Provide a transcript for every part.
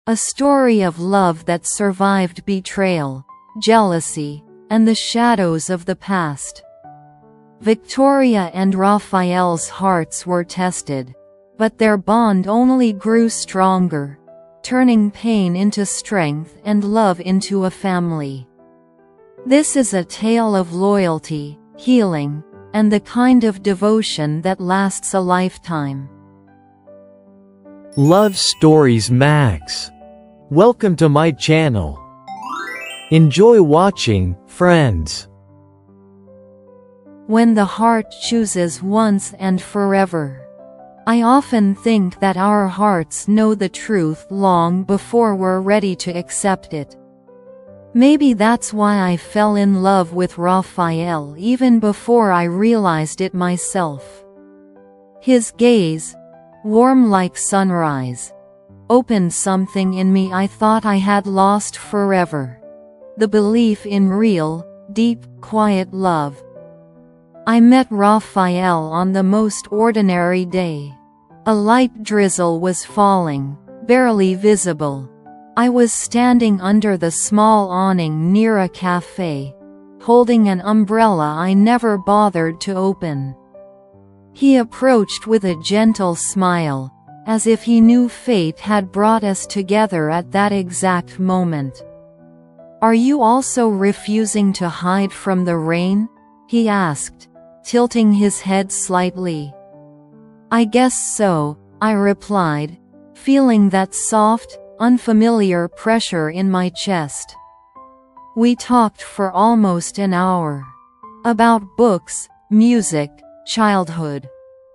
A story of love that survived betrayal, jealousy, and the shadows of the past. Victoria and Rafael's hearts were tested, but their bond only grew stronger, turning pain into strength and love into a family. This is a tale of loyalty, healing, and the kind of devotion that lasts a lifetime. Love Stories Max. Welcome to my channel. Enjoy watching, friends. When the heart chooses once and forever. I often think that our hearts know the truth long before we're ready to accept it. Maybe that's why I fell in love with Rafael even before I realized it myself. His gaze, warm like sunrise, opened something in me I thought I had lost forever. The belief in real, deep, quiet love. I met Rafael on the most ordinary day. A light drizzle was falling, barely visible. I was standing under the small awning near a cafe, holding an umbrella I never bothered to open. He approached with a gentle smile, as if he knew fate had brought us together at that exact moment. "Are you also refusing to hide from the rain?" he asked, tilting his head slightly. "I guess so," I replied, feeling that soft, unfamiliar pressure in my chest. We talked for almost an hour. About books, music, childhood.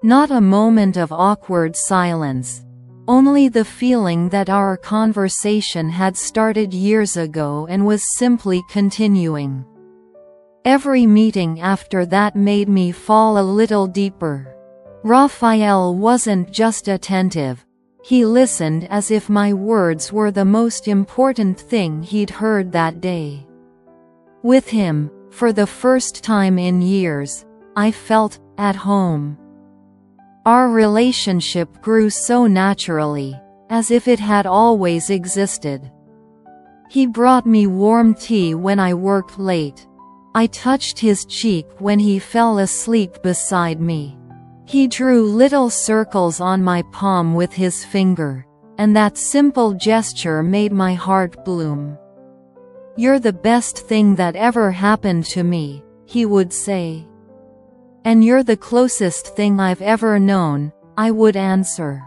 Not a moment of awkward silence. Only the feeling that our conversation had started years ago and was simply continuing. Every meeting after that made me fall a little deeper. Rafael wasn't just attentive. He listened as if my words were the most important thing he'd heard that day. With him, for the first time in years, I felt at home. Our relationship grew so naturally, as if it had always existed. He brought me warm tea when I worked late. I touched his cheek when he fell asleep beside me. He drew little circles on my palm with his finger, and that simple gesture made my heart bloom. "You're the best thing that ever happened to me," he would say. "And you're the closest thing I've ever known," I would answer.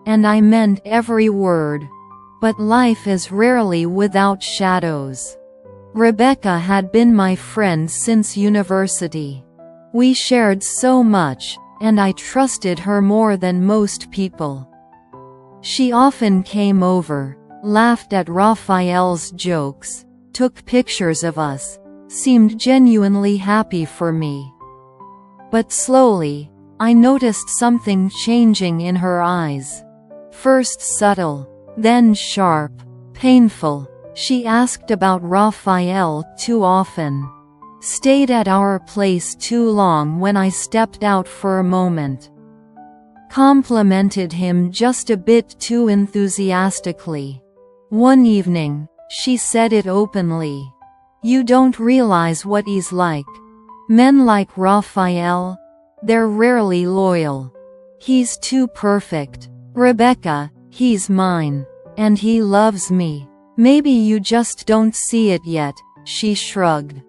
And I meant every word. But life is rarely without shadows. Rebecca had been my friend since university. We shared so much, and I trusted her more than most people. She often came over, laughed at Rafael's jokes, took pictures of us, seemed genuinely happy for me. But slowly, I noticed something changing in her eyes. First subtle, then sharp, painful. She asked about Rafael too often. Stayed at our place too long when I stepped out for a moment. Complimented him just a bit too enthusiastically. One evening, she said it openly. "You don't realize what he's like. Men like Rafael, they're rarely loyal. He's too perfect. Rebecca, he's mine. And he loves me. Maybe you just don't see it yet," she shrugged.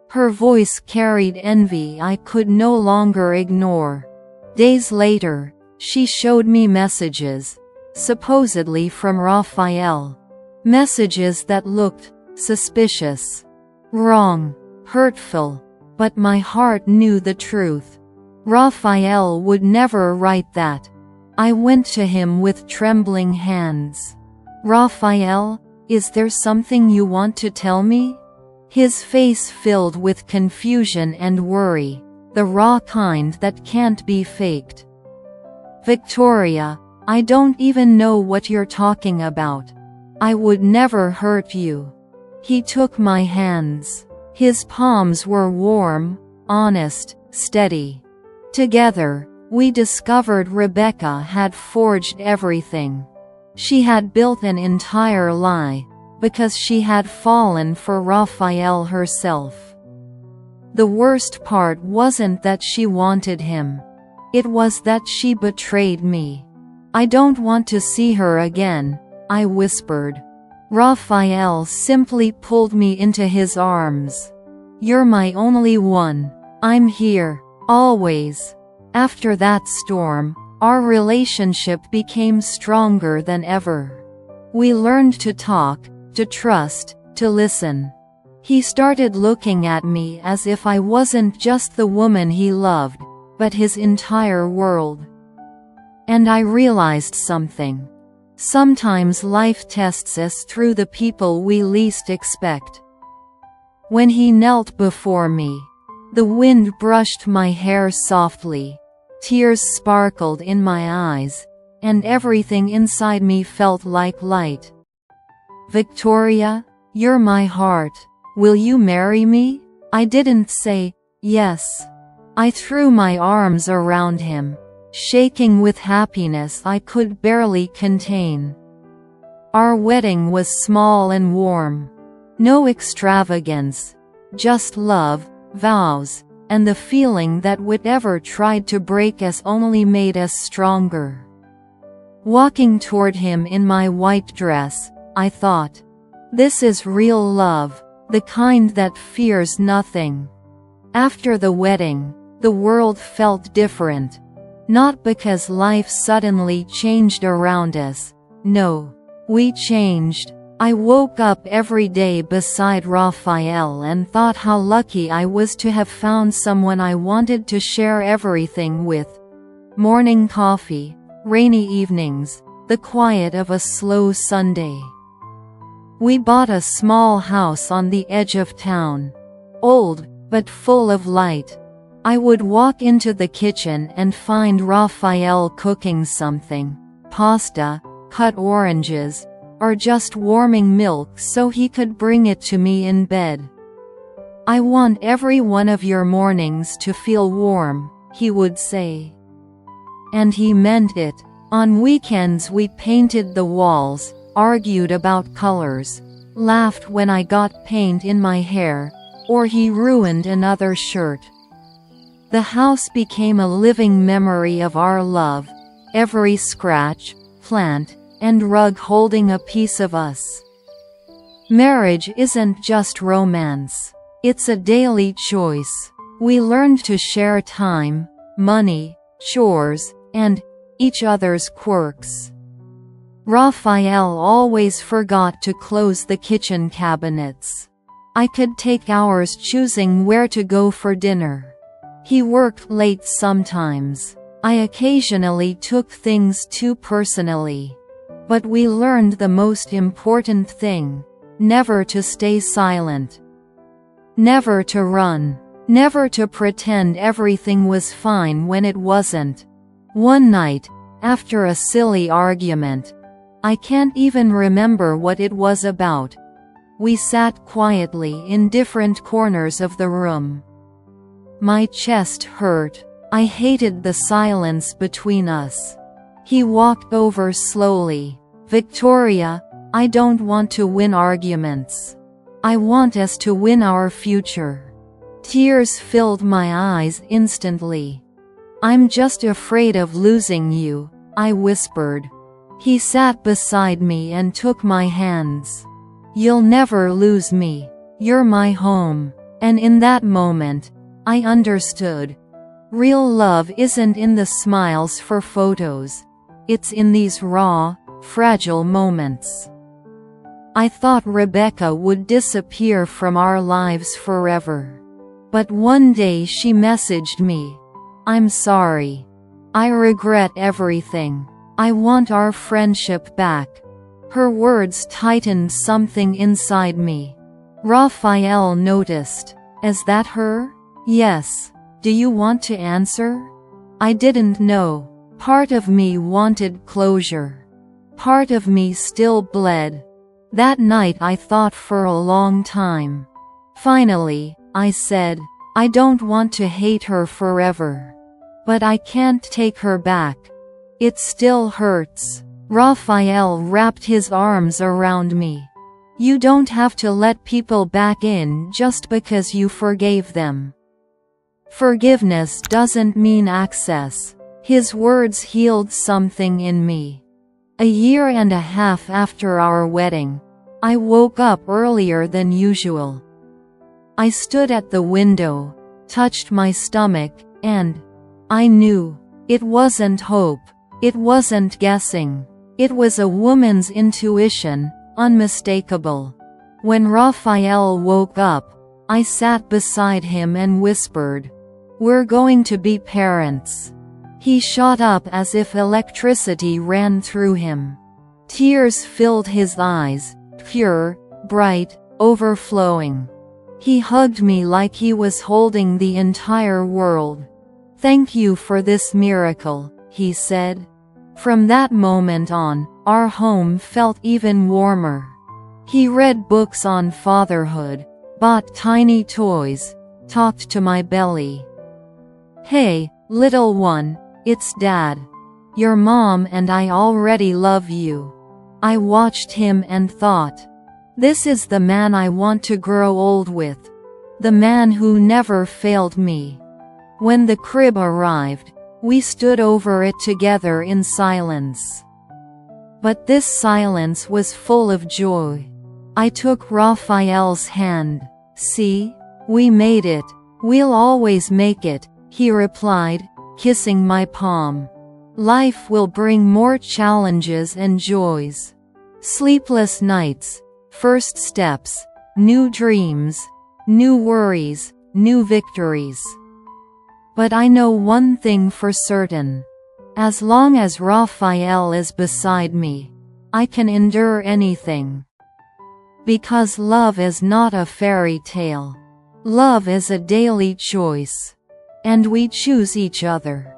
Her voice carried envy I could no longer ignore. Days later, she showed me messages, supposedly from Rafael. Messages that looked suspicious, wrong, hurtful, but my heart knew the truth. Rafael would never write that. I went to him with trembling hands. "Rafael, is there something you want to tell me?" His face filled with confusion and worry, the raw kind that can't be faked. "Victoria, I don't even know what you're talking about. I would never hurt you." He took my hands. His palms were warm, honest, steady. Together, we discovered Rebecca had forged everything. She had built an entire lie, because she had fallen for Rafael herself. The worst part wasn't that she wanted him. It was that she betrayed me. "I don't want to see her again," I whispered. Rafael simply pulled me into his arms. "You're my only one. I'm here, always." After that storm, our relationship became stronger than ever. We learned to talk, to trust, to listen. He started looking at me as if I wasn't just the woman he loved, but his entire world. And I realized something. Sometimes life tests us through the people we least expect. When he knelt before me, the wind brushed my hair softly, tears sparkled in my eyes, and everything inside me felt like light. "Victoria, you're my heart. Will you marry me?" I didn't say yes. I threw my arms around him, shaking with happiness I could barely contain. Our wedding was small and warm. No extravagance, just love, vows, and the feeling that whatever tried to break us only made us stronger. Walking toward him in my white dress, I thought, "This is real love, the kind that fears nothing." After the wedding, the world felt different. Not because life suddenly changed around us. No, we changed. I woke up every day beside Rafael and thought how lucky I was to have found someone I wanted to share everything with. Morning coffee, rainy evenings, the quiet of a slow Sunday. We bought a small house on the edge of town. Old, but full of light. I would walk into the kitchen and find Rafael cooking something, pasta, cut oranges, or just warming milk so he could bring it to me in bed. "I want every one of your mornings to feel warm," he would say. And he meant it. On weekends we painted the walls, argued about colors, laughed when I got paint in my hair, or he ruined another shirt. The house became a living memory of our love, every scratch, plant, and rug holding a piece of us. Marriage isn't just romance. It's a daily choice. We learned to share time, money, chores, and each other's quirks. Rafael always forgot to close the kitchen cabinets. I could take hours choosing where to go for dinner. He worked late sometimes. I occasionally took things too personally. But we learned the most important thing: never to stay silent. Never to run. Never to pretend everything was fine when it wasn't. One night, after a silly argument, I can't even remember what it was about, we sat quietly in different corners of the room. My chest hurt. I hated the silence between us. He walked over slowly. "Victoria, I don't want to win arguments. I want us to win our future." Tears filled my eyes instantly. "I'm just afraid of losing you," I whispered. He sat beside me and took my hands. "You'll never lose me. You're my home." And in that moment, I understood. Real love isn't in the smiles for photos. It's in these raw, fragile moments. I thought Rebecca would disappear from our lives forever. But one day she messaged me. "I'm sorry. I regret everything. I want our friendship back." Her words tightened something inside me. Rafael noticed. "Is that her?" "Yes. Do you want to answer?" I didn't know. Part of me wanted closure. Part of me still bled. That night I thought for a long time. Finally, I said, "I don't want to hate her forever. But I can't take her back. It still hurts." Rafael wrapped his arms around me. You don't have to let people back in just because you forgave them. Forgiveness doesn't mean access. His words healed something in me. A year and a half after our wedding, I woke up earlier than usual. I stood at the window, touched my stomach, and I knew. It wasn't hope. It wasn't guessing. It was a woman's intuition, unmistakable. When Rafael woke up, I sat beside him and whispered, "We're going to be parents." He shot up as if electricity ran through him. Tears filled his eyes, pure, bright, overflowing. He hugged me like he was holding the entire world. "Thank you for this miracle," he said. From that moment on, our home felt even warmer. He read books on fatherhood, bought tiny toys, talked to my belly. "Hey, little one, it's Dad. Your mom and I already love you." I watched him and thought, this is the man I want to grow old with. The man who never failed me. When the crib arrived, we stood over it together in silence. But this silence was full of joy. I took Rafael's hand. "See? We made it. We'll always make it," he replied, kissing my palm. "Life will bring more challenges and joys. Sleepless nights, first steps, new dreams, new worries, new victories. But I know one thing for certain. As long as Rafael is beside me, I can endure anything. Because love is not a fairy tale. Love is a daily choice. And we choose each other.